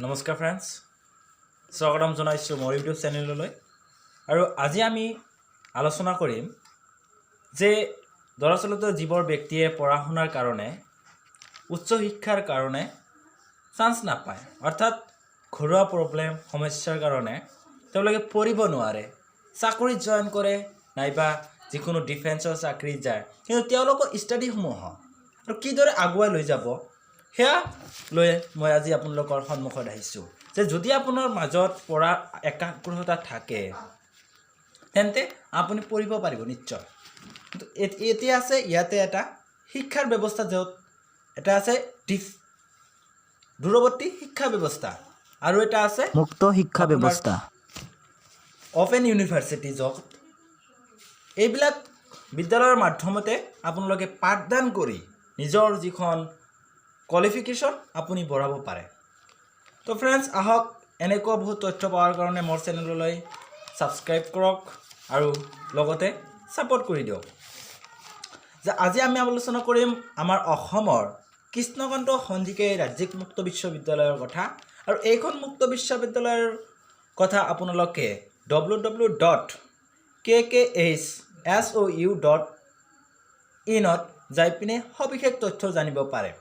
নমস্কাৰ ফ্ৰেণ্ডছ, স্বাগতম জনাইছোঁ মোৰ ইউটিউব চেনেললৈ। আৰু আজি আমি আলোচনা কৰিম যে দৰাচলতে যিবোৰ ব্যক্তিয়ে পঢ়া শুনাৰ কাৰণে উচ্চ শিক্ষাৰ কাৰণে চান্স নাপায়, অৰ্থাৎ ঘৰুৱা প্ৰব্লেম সমস্যাৰ কাৰণে তেওঁলোকে পঢ়িব নোৱাৰে, চাকৰিত জইন কৰে নাইবা যিকোনো ডিফেন্সৰ চাকৰিত যায়, কিন্তু তেওঁলোকৰ ষ্টাডিসমূহ আৰু কিদৰে আগুৱাই লৈ যাব সেয়া লৈ মই আজি আপোনালোকৰ সন্মুখত আহিছোঁ। যে যদি আপোনাৰ মাজত পঢ়া একাগ্ৰতা থাকে তেন্তে আপুনি পঢ়িব পাৰিব নিশ্চয়। কিন্তু এতিয়া আছে ইয়াতে এটা শিক্ষাৰ ব্যৱস্থা, য'ত এটা আছে দূৰৱৰ্তী শিক্ষা ব্যৱস্থা আৰু এটা আছে মুক্ত শিক্ষা ব্যৱস্থা, অপেন ইউনিভাৰ্চিটি, য'ত এইবিলাক বিদ্যালয়ৰ মাধ্যমতে আপোনালোকে পাঠদান কৰি নিজৰ যিখন কোৱালিফিকেশ্যন আপুনি বঢ়াব পাৰে। তো ফ্ৰেণ্ডছ, আহক এনেকুৱা বহুত তথ্য পোৱাৰ কাৰণে মোৰ চেনেললৈ ছাবস্ক্ৰাইব কৰক আৰু লগতে ছাপোৰ্ট কৰি দিয়ক। যে আজি আমি আলোচনা কৰিম আমাৰ অসমৰ কৃষ্ণকান্ত সন্দিকৈ ৰাজ্যিক মুক্ত বিশ্ববিদ্যালয়ৰ কথা। আৰু এইখন মুক্ত বিশ্ববিদ্যালয়ৰ কথা আপোনালোকে www.kkshsou.in যাই পিনে সবিশেষ তথ্য জানিব পাৰে।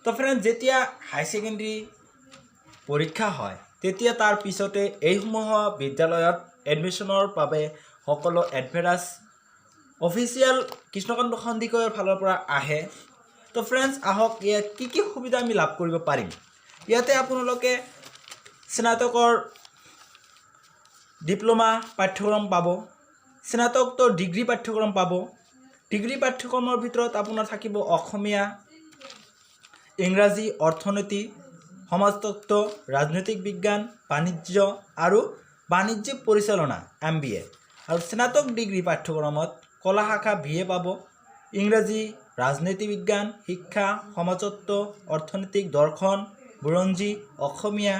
তো ফ্ৰেণ্ডছ, যেতিয়া হাই ছেকেণ্ডেৰী পৰীক্ষা হয় তেতিয়া তাৰ পিছতে এইসমূহ বিদ্যালয়ত এডমিশ্যনৰ বাবে সকলো এডভাৰ্টাইজ অফিচিয়েল কৃষ্ণকান্ত সন্দিকৈৰ ফালৰ পৰা আহে। তো ফ্ৰেণ্ডছ, আহক ইয়াত কি কি সুবিধা আমি লাভ কৰিব পাৰিম। ইয়াতে আপোনালোকে স্নাতকৰ ডিপ্ল'মা পাঠ্যক্ৰম পাব, স্নাতকোত্তৰ ডিগ্ৰী পাঠ্যক্ৰম পাব। ডিগ্ৰী পাঠ্যক্ৰমৰ ভিতৰত আপোনাৰ থাকিব অসমীয়া, ইংৰাজী, অৰ্থনীতি, সমাজতত্ত্ব, ৰাজনৈতিক বিজ্ঞান, বাণিজ্য আৰু বাণিজ্যিক পৰিচালনা MBA। আৰু স্নাতক ডিগ্ৰী পাঠ্যক্ৰমত কলা শাখা BA পাব, ইংৰাজী, ৰাজনীতি বিজ্ঞান, শিক্ষা, সমাজতত্ত্ব, অৰ্থনৈতিক দৰ্শন, বুৰঞ্জী, অসমীয়া,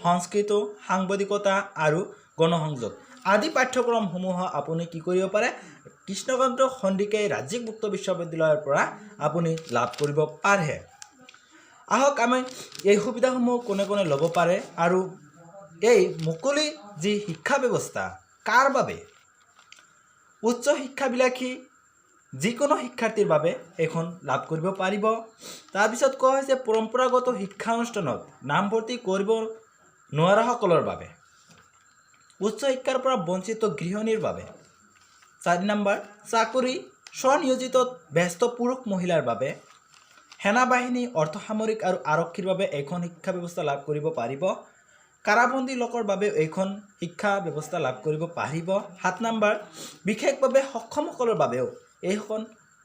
সংস্কৃত, সাংবাদিকতা আৰু গণসংযোগ আদি পাঠ্যক্ৰমসমূহ আপুনি কি কৰিব পাৰে, কৃষ্ণকান্ত সন্দিকৈ ৰাজ্যিক মুক্ত বিশ্ববিদ্যালয়ৰ পৰা আপুনি লাভ কৰিব পাৰে। আহক আমি এই সুবিধাসমূহ কোনে কোনে ল'ব পাৰে আৰু এই মুকলি যি শিক্ষা ব্যৱস্থা কাৰ বাবে, উচ্চ শিক্ষাবিলাসী যিকোনো শিক্ষাৰ্থীৰ বাবে এইখন লাভ কৰিব পাৰিব। তাৰপিছত কোৱা হৈছে পৰম্পৰাগত শিক্ষানুষ্ঠানত নামভৰ্তি কৰিব নোৱাৰাসকলৰ বাবে, উচ্চ শিক্ষাৰ পৰা বঞ্চিত গৃহিণীৰ বাবে। 4 নম্বৰ, চাকৰি স্বনিয়োজিত ব্যস্ত পুৰুষ মহিলাৰ বাবে, সেনাবাহিনী, অৰ্ধসামৰিক আৰু আৰক্ষীৰ বাবে এইখন শিক্ষা ব্যৱস্থা লাভ কৰিব পাৰিব। কাৰাবন্দী লোকৰ বাবে এইখন শিক্ষা ব্যৱস্থা লাভ কৰিব পাৰিব। 7 নম্বৰ, বিশেষভাৱে সক্ষমসকলৰ বাবেও এইখন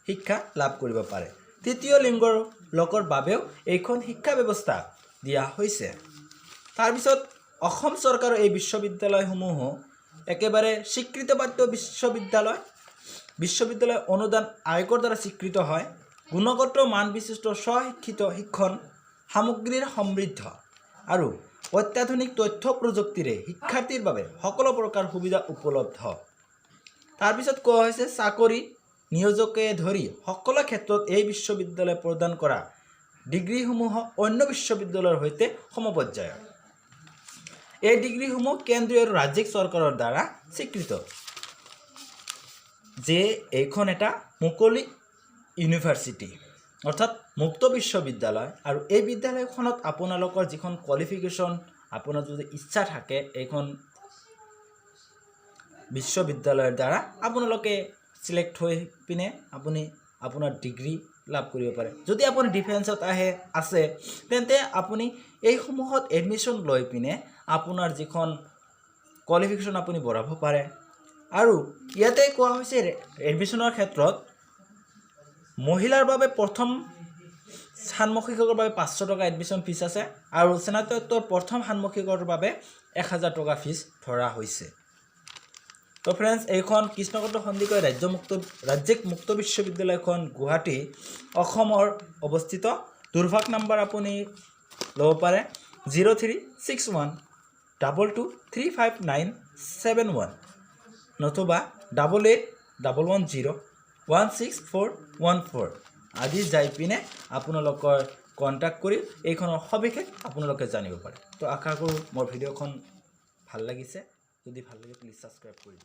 শিক্ষা লাভ কৰিব পাৰে। তৃতীয় লিংগৰ লোকৰ বাবেও এইখন শিক্ষা ব্যৱস্থা দিয়া হৈছে। তাৰপিছত অসম চৰকাৰৰ এই বিশ্ববিদ্যালয়সমূহ একেবাৰে স্বীকৃতপ্ৰাপ্ত বিশ্ববিদ্যালয় অনুদান আয়োগৰ দ্বাৰা স্বীকৃত হয়। গুণগত মান বিশিষ্ট স্বশিক্ষিত শিক্ষণ সামগ্ৰীৰ সমৃদ্ধ আৰু অত্যাধুনিক তথ্য প্ৰযুক্তিৰে শিক্ষাৰ্থীৰ বাবে সকলো প্ৰকাৰ সুবিধা উপলব্ধ। তাৰপিছত কোৱা হৈছে চাকৰি নিয়োজকে ধৰি সকলো ক্ষেত্ৰত এই বিশ্ববিদ্যালয়ে প্ৰদান কৰা ডিগ্ৰীসমূহ অন্য বিশ্ববিদ্যালয়ৰ সৈতে সমপৰ্যায়ৰ। এই ডিগ্ৰীসমূহ কেন্দ্ৰীয় আৰু ৰাজ্যিক চৰকাৰৰ দ্বাৰা স্বীকৃত যে এইখন এটা মুকলি ইউনিভাৰ্চিটি, অৰ্থাৎ মুক্ত বিশ্ববিদ্যালয়। আৰু এই বিদ্যালয়খনত আপোনালোকৰ যিখন কোৱালিফিকেশ্যন, আপোনাৰ যদি ইচ্ছা থাকে এইখন বিশ্ববিদ্যালয়ৰ দ্বাৰা আপোনালোকে চিলেক্ট হৈ পিনে আপুনি আপোনাৰ ডিগ্ৰী লাভ কৰিব পাৰে। যদি আপুনি ডিফেন্সত আছে তেন্তে আপুনি এইসমূহত এডমিশ্যন লৈ পিনে আপোনাৰ যিখন কোৱালিফিকেশ্যন আপুনি বঢ়াব পাৰে। আৰু ইয়াতে কোৱা হৈছে এডমিশ্যনৰ ক্ষেত্ৰত মহিলাৰ বাবে প্ৰথম ষাণ্মাসিকৰ বাবে 500 টকা এডমিশ্যন ফিজ আছে আৰু স্নাতকোত্তৰ প্ৰথম ষাণ্মাসিকৰ বাবে 1000 টকা ফিজ ধৰা হৈছে। তো ফ্ৰেণ্ডছ, এইখন কৃষ্ণকান্ত সন্দিকৈ ৰাজ্যিক মুক্ত বিশ্ববিদ্যালয়খন গুৱাহাটী অসমৰ অৱস্থিত। দুৰ্ভাগ নম্বৰ আপুনি ল'ব পাৰে 0361223591 নতুবা 8811016414 আদি যাই পিনে আপোনালোকৰ কণ্টেক্ট কৰি এইখনৰ সবিশেষ আপোনালোকে জানিব পাৰে। তো আশা কৰোঁ মোৰ ভিডিঅ'খন ভাল লাগিছে। যদি ভাল লাগে প্লিজ ছাবস্ক্ৰাইব কৰিব।